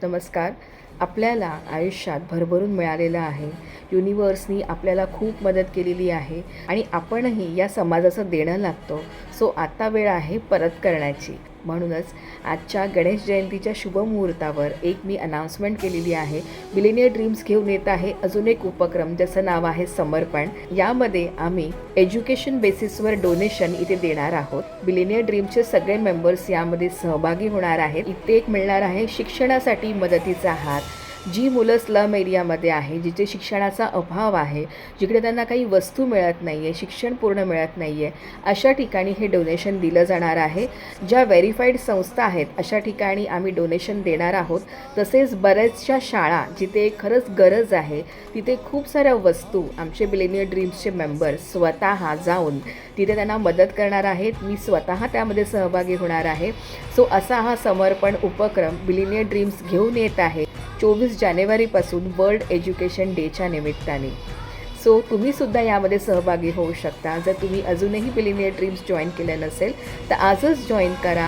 नमस्कार. आपल्याला आयुष्यात भरभरून मिळालेलं आहे. युनिव्हर्सनी आपल्याला खूप मदत केलेली आहे आणि आपणही या समाजाचं देणं लागतो. सो आता वेळ आहे परत करण्याची. म्हणूनच आजच्या गणेश जयंतीच्या शुभमुहूर्तावर एक मी अनाउन्समेंट केलेली आहे. बिलिनियर ड्रीम्स घेऊन येत आहे अजून एक उपक्रम ज्याचं नाव आहे समर्पण. यामध्ये आम्ही एज्युकेशन बेसिसवर डोनेशन इथे देणार आहोत. बिलिनियर ड्रीम्सचे सगळे मेंबर्स यामध्ये सहभागी होणार आहेत. इथे एक मिळणार आहे शिक्षणासाठी मदतीचा हात. जी मुलं स्लम एरियामध्ये आहे, जिथे शिक्षणाचा अभाव आहे, जिकडे त्यांना काही वस्तू मिळत नाही आहे, शिक्षण पूर्ण मिळत नाही आहे, अशा ठिकाणी हे डोनेशन दिलं जाणार आहे. ज्या व्हेरीफाईड संस्था आहेत अशा ठिकाणी आम्ही डोनेशन देणार आहोत. तसेच बऱ्याचशा शाळा जिथे खरंच गरज आहे तिथे खूप साऱ्या वस्तू आमचे बिलिनियर ड्रीम्सचे मेंबर स्वतः जाऊन तिथे त्यांना मदत करणार आहेत. मी स्वतः त्यामध्ये सहभागी होणार आहे. सो असा हा समर्पण उपक्रम बिलिनियर ड्रीम्स घेऊन येत आहे 24 जानेवारीपासून वर्ल्ड एज्युकेशन डेच्या निमित्ताने. सो तुम्हीसुद्धा यामध्ये सहभागी होऊ शकता. जर तुम्ही अजूनही बिलिनियर ड्रीम्स जॉईन केलं नसेल तर आजच जॉईन करा.